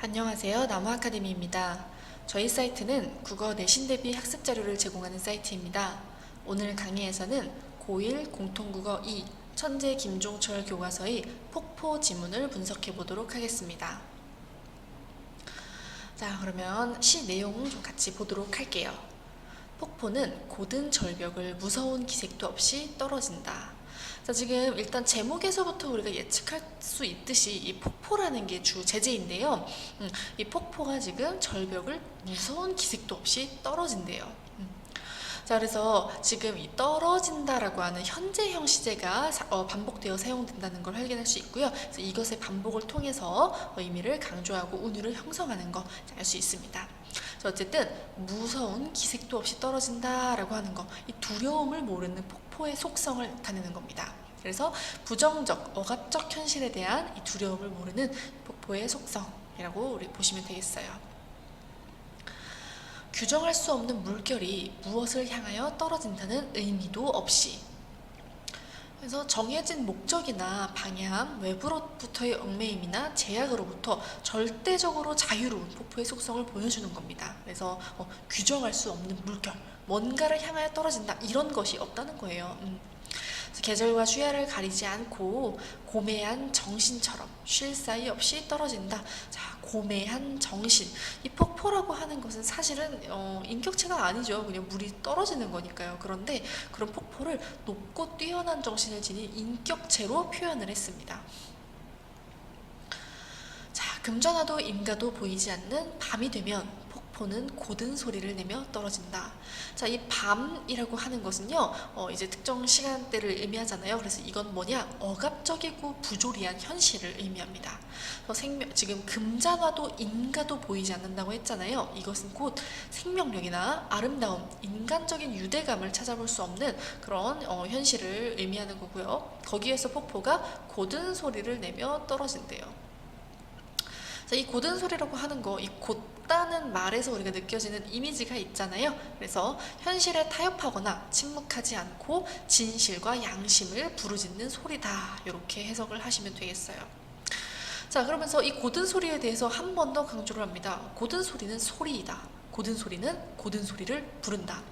안녕하세요. 나무아카데미입니다. 저희 사이트는 국어 내신 대비 학습 자료를 제공하는 사이트입니다. 오늘 강의에서는 고1 공통국어 2 천재 김종철 교과서의 폭포 지문을 분석해 보도록 하겠습니다. 자, 그러면 시 내용 좀 같이 보도록 할게요. 폭포는 고든 절벽을 무서운 기색도 없이 떨어진다. 자, 지금 일단 제목에서부터 우리가 예측할 수 있듯이 이 폭포라는 게 주 제재인데요. 이 폭포가 지금 절벽을 무서운 기색도 없이 떨어진대요. 자, 그래서 지금 이 떨어진다라고 하는 현재형 시제가 반복되어 사용된다는 걸 확인할 수 있고요. 그래서 이것의 반복을 통해서 의미를 강조하고 운율을 형성하는 거 알 수 있습니다. 어쨌든 무서운 기색도 없이 떨어진다라고 하는 거, 이 두려움을 모르는 폭포의 속성을 나타내는 겁니다. 그래서 부정적, 억압적 현실에 대한 이 두려움을 모르는 폭포의 속성이라고 우리 보시면 되겠어요. 규정할 수 없는 물결이 무엇을 향하여 떨어진다는 의미도 없이, 그래서 정해진 목적이나 방향, 외부로부터의 얽매임이나 제약으로부터 절대적으로 자유로운 폭포의 속성을 보여주는 겁니다. 그래서 규정할 수 없는 물결, 뭔가를 향하여 떨어진다, 이런 것이 없다는 거예요. 계절과 주야를 가리지 않고 고매한 정신처럼 쉴 사이 없이 떨어진다. 자, 고매한 정신. 이 폭포라고 하는 것은 사실은 인격체가 아니죠. 그냥 물이 떨어지는 거니까요. 그런데 그런 폭포를 높고 뛰어난 정신을 지닌 인격체로 표현을 했습니다. 자, 금전화도 임가도 보이지 않는 밤이 되면 폭포는 고든 소리를 내며 떨어진다. 자, 이 밤이라고 하는 것은요, 이제 특정 시간대를 의미하잖아요. 그래서 이건 뭐냐? 억압적이고 부조리한 현실을 의미합니다. 지금 금잔화도 임가도 보이지 않는다고 했잖아요. 이것은 곧 생명력이나 아름다움, 인간적인 유대감을 찾아볼 수 없는 그런 현실을 의미하는 거고요. 거기에서 폭포가 고든 소리를 내며 떨어진대요. 자, 이 고든 소리라고 하는 거, 이 곧다는 말에서 우리가 느껴지는 이미지가 있잖아요. 그래서 현실에 타협하거나 침묵하지 않고 진실과 양심을 부르짖는 소리다, 이렇게 해석을 하시면 되겠어요. 자, 그러면서 이 고든 소리에 대해서 한 번 더 강조를 합니다. 고든 소리는 소리이다. 고든 소리는 고든 소리를 부른다.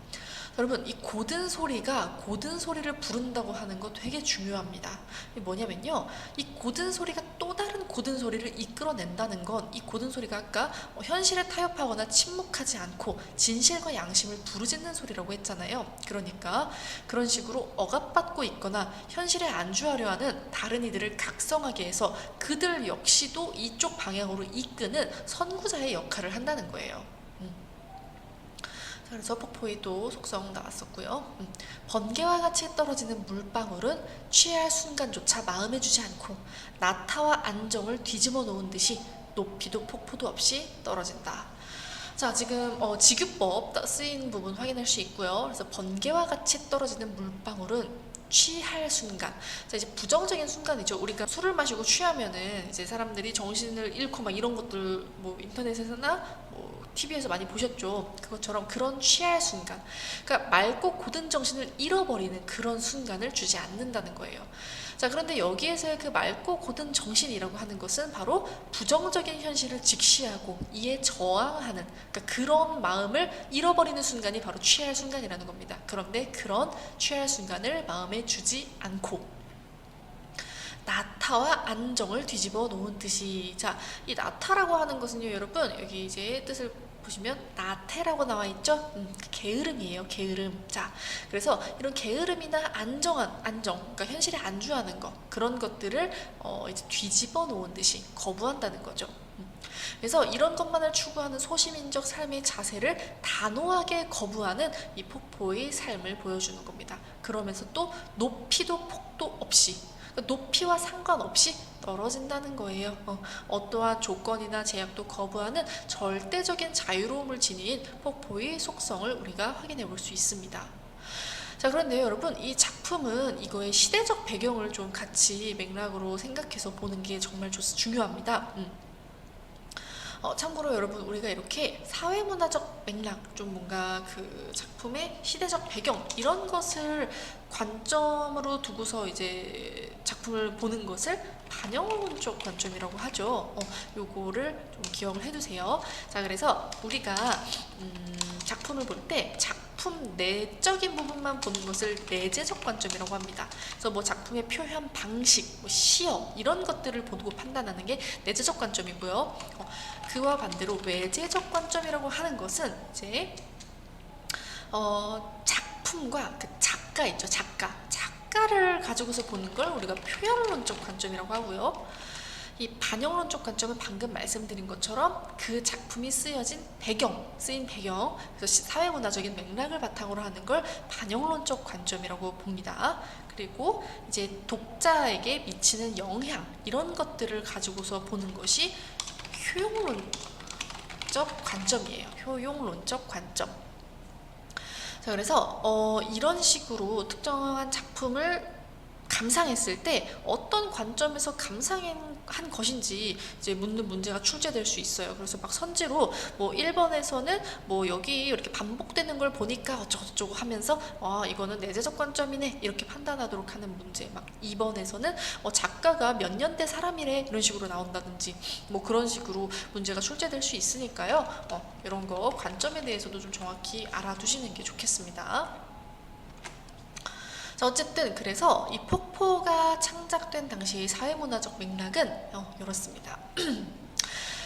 여러분, 이 고든 소리가 고든 소리를 부른다고 하는 거 되게 중요합니다. 이게 뭐냐면요, 이 고든 소리가 또 다른 고든 소리를 이끌어낸다는 건, 이 고든 소리가 아까 현실에 타협하거나 침묵하지 않고 진실과 양심을 부르짖는 소리라고 했잖아요. 그러니까 그런 식으로 억압받고 있거나 현실에 안주하려 하는 다른 이들을 각성하게 해서 그들 역시도 이쪽 방향으로 이끄는 선구자의 역할을 한다는 거예요. 그래서 폭포의 또 속성 나왔었고요. 번개와 같이 떨어지는 물방울은 취할 순간조차 마음에 주지 않고 나타와 안정을 뒤집어 놓은 듯이 높이도 폭포도 없이 떨어진다. 자, 지금 직유법 쓰인 부분 확인할 수 있고요. 그래서 번개와 같이 떨어지는 물방울은 취할 순간. 자, 이제 부정적인 순간이죠. 우리가 술을 마시고 취하면은 이제 사람들이 정신을 잃고 막 이런 것들 뭐 인터넷에서나 뭐 TV에서 많이 보셨죠. 그것처럼 그런 취할 순간. 그러니까 맑고 고든 정신을 잃어버리는 그런 순간을 주지 않는다는 거예요. 자, 그런데 여기에서의 그 맑고 고든 정신이라고 하는 것은 바로 부정적인 현실을 직시하고 이에 저항하는, 그러니까 그런 마음을 잃어버리는 순간이 바로 취할 순간이라는 겁니다. 그런데 그런 취할 순간을 마음에 주지 않고 나타와 안정을 뒤집어 놓은 듯이. 자, 이 나타라고 하는 것은요, 여러분, 여기 이제 뜻을 보시면 나태라고 나와 있죠? 게으름이에요, 게으름. 자, 그래서 이런 게으름이나 안정, 그러니까 현실에 안주하는 것, 그런 것들을 이제 뒤집어 놓은 듯이 거부한다는 거죠. 그래서 이런 것만을 추구하는 소시민적 삶의 자세를 단호하게 거부하는 이 폭포의 삶을 보여주는 겁니다. 그러면서 또 높이도 폭도 없이, 높이와 상관없이 떨어진다는 거예요. 어떠한 조건이나 제약도 거부하는 절대적인 자유로움을 지닌 폭포의 속성을 우리가 확인해 볼 수 있습니다. 자, 그런데요, 여러분, 이 작품은 이거의 시대적 배경을 좀 같이 맥락으로 생각해서 보는 게 정말 중요합니다. 참고로 여러분, 우리가 이렇게 사회문화적 맥락, 좀 뭔가 그 작품의 시대적 배경 이런 것을 관점으로 두고서 이제 작품을 보는 것을 반영론적 관점이라고 하죠. 요거를 좀 기억을 해두세요. 자, 그래서 우리가 작품을 볼 때 작품 내적인 부분만 보는 것을 내재적 관점이라고 합니다. 그래서 뭐 작품의 표현 방식, 뭐 시어 이런 것들을 보고 판단하는 게 내재적 관점이고요. 그와 반대로 외재적 관점이라고 하는 것은 이제 작품과 그 작가 있죠. 작가를 가지고서 보는 걸 우리가 표현론적 관점이라고 하고요. 이 반영론적 관점은 방금 말씀드린 것처럼 그 작품이 쓰인 배경, 그래서 사회문화적인 맥락을 바탕으로 하는 걸 반영론적 관점이라고 봅니다. 그리고 이제 독자에게 미치는 영향 이런 것들을 가지고서 보는 것이 효용론적 관점이에요. 효용론적 관점. 자, 그래서 이런 식으로 특정한 작품을 감상했을 때 어떤 관점에서 감상한 것인지 이제 묻는 문제가 출제될 수 있어요. 그래서 막 선지로 뭐 1번에서는 뭐 여기 이렇게 반복되는 걸 보니까 어쩌고저쩌고 하면서 이거는 내재적 관점이네 이렇게 판단하도록 하는 문제, 막 2번에서는 작가가 몇 년대 사람이래 이런 식으로 나온다든지 뭐 그런 식으로 문제가 출제될 수 있으니까요. 이런 거 관점에 대해서도 좀 정확히 알아두시는 게 좋겠습니다. 자, 어쨌든 그래서 이 폭포가 창작된 당시의 사회문화적 맥락은 이렇습니다.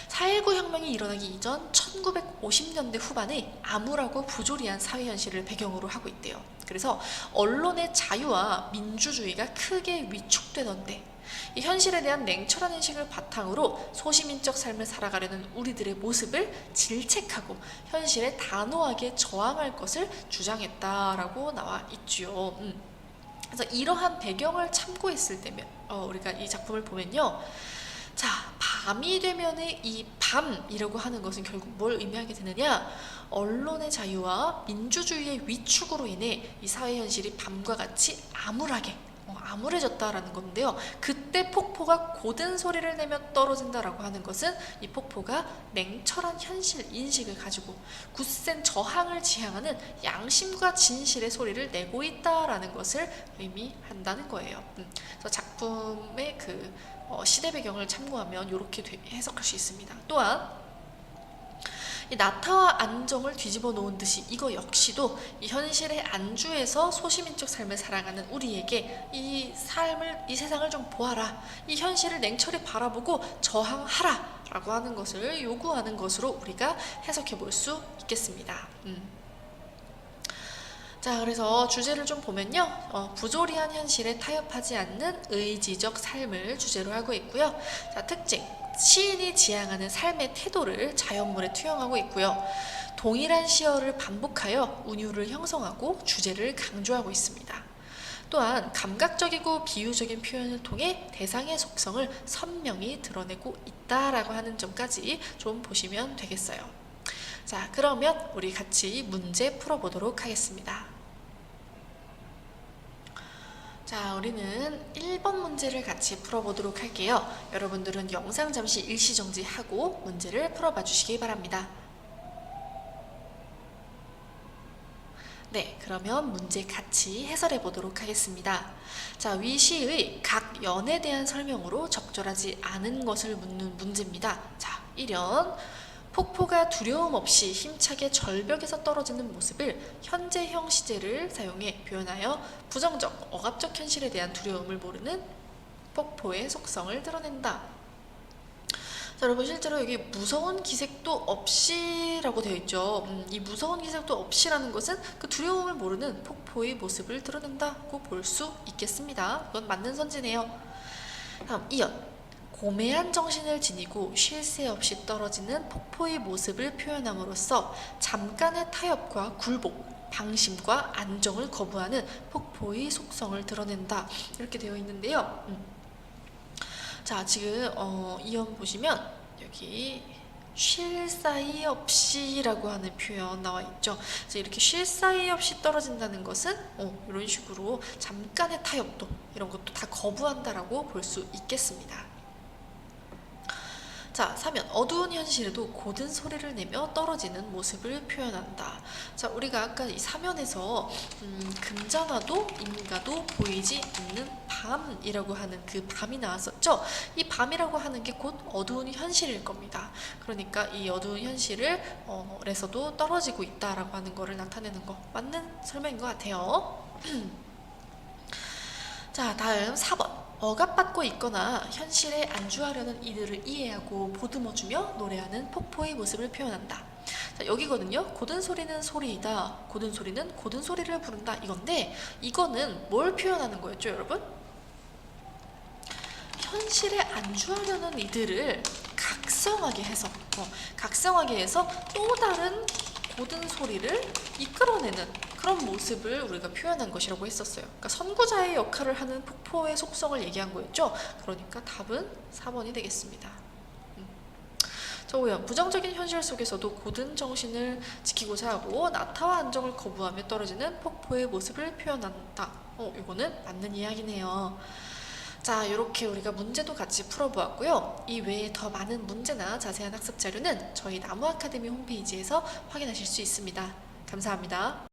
4.19 혁명이 일어나기 이전 1950년대 후반에 암울하고 부조리한 사회 현실을 배경으로 하고 있대요. 그래서 언론의 자유와 민주주의가 크게 위축되던데 이 현실에 대한 냉철한 인식을 바탕으로 소시민적 삶을 살아가려는 우리들의 모습을 질책하고 현실에 단호하게 저항할 것을 주장했다라고 나와 있지요. 그래서 이러한 배경을 참고했을 때면 우리가 이 작품을 보면요. 자, 밤이 되면은 이 밤이라고 하는 것은 결국 뭘 의미하게 되느냐? 언론의 자유와 민주주의의 위축으로 인해 이 사회 현실이 밤과 같이 암울해졌다라는 건데요. 그때 폭포가 고든 소리를 내며 떨어진다라고 하는 것은 이 폭포가 냉철한 현실 인식을 가지고 굳센 저항을 지향하는 양심과 진실의 소리를 내고 있다라는 것을 의미한다는 거예요. 그래서 작품의 그 시대 배경을 참고하면 이렇게 해석할 수 있습니다. 또한 이 나타와 안정을 뒤집어 놓은 듯이 이거 역시도 이 현실의 안주에서 소시민적 삶을 살아가는 우리에게 이 세상을 좀 보아라, 이 현실을 냉철히 바라보고 저항하라 라고 하는 것을 요구하는 것으로 우리가 해석해 볼 수 있겠습니다. 자, 그래서 주제를 좀 보면요. 부조리한 현실에 타협하지 않는 의지적 삶을 주제로 하고 있고요. 자, 특징. 시인이 지향하는 삶의 태도를 자연물에 투영하고 있고요. 동일한 시어를 반복하여 운율을 형성하고 주제를 강조하고 있습니다. 또한 감각적이고 비유적인 표현을 통해 대상의 속성을 선명히 드러내고 있다라고 하는 점까지 좀 보시면 되겠어요. 자, 그러면 우리 같이 문제 풀어보도록 하겠습니다. 자, 우리는 1번 문제를 같이 풀어보도록 할게요. 여러분들은 영상 잠시 일시정지하고 문제를 풀어봐 주시기 바랍니다. 네, 그러면 문제 같이 해설해 보도록 하겠습니다. 자, 위 시의 각 연에 대한 설명으로 적절하지 않은 것을 묻는 문제입니다. 자, 1연 폭포가 두려움 없이 힘차게 절벽에서 떨어지는 모습을 현재형 시제를 사용해 표현하여 부정적, 억압적 현실에 대한 두려움을 모르는 폭포의 속성을 드러낸다. 자, 여러분 실제로 여기 무서운 기색도 없이 라고 되어 있죠. 이 무서운 기색도 없이라는 것은 그 두려움을 모르는 폭포의 모습을 드러낸다고 볼 수 있겠습니다. 이건 맞는 선지네요. 다음 2연 고매한 정신을 지니고 쉴 새 없이 떨어지는 폭포의 모습을 표현함으로써 잠깐의 타협과 굴복, 방심과 안정을 거부하는 폭포의 속성을 드러낸다. 이렇게 되어 있는데요. 자, 지금 이연 보시면 여기 쉴 사이 없이 라고 하는 표현 나와 있죠. 그래서 이렇게 쉴 사이 없이 떨어진다는 것은 이런 식으로 잠깐의 타협도 이런 것도 다 거부한다라고 볼 수 있겠습니다. 자, 3면 어두운 현실에도 고든 소리를 내며 떨어지는 모습을 표현한다. 자, 우리가 아까 이 사면에서 금전화도 임가도 보이지 않는 밤이라고 하는 그 밤이 나왔었죠. 이 밤이라고 하는 게 곧 어두운 현실일 겁니다. 그러니까 이 어두운 현실을 에서도 떨어지고 있다라고 하는 거를 나타내는 거 맞는 설명인 것 같아요. 자, 다음 4번. 억압받고 있거나 현실에 안주하려는 이들을 이해하고 보듬어주며 노래하는 폭포의 모습을 표현한다. 자, 여기거든요. 고든 소리는 소리이다. 고든 소리는 고든 소리를 부른다. 이건데 이거는 뭘 표현하는 거였죠, 여러분? 현실에 안주하려는 이들을 각성하게 해서 또 다른 고든 소리를 이끌어내는 그런 모습을 우리가 표현한 것이라고 했었어요. 그러니까 선구자의 역할을 하는 폭포의 속성을 얘기한 거였죠. 그러니까 답은 4번이 되겠습니다. 저 5번. 부정적인 현실 속에서도 고든 정신을 지키고자 하고 나타와 안정을 거부하며 떨어지는 폭포의 모습을 표현한다. 이거는 맞는 이야기네요. 자, 이렇게 우리가 문제도 같이 풀어보았고요. 이 외에 더 많은 문제나 자세한 학습 자료는 저희 나무 아카데미 홈페이지에서 확인하실 수 있습니다. 감사합니다.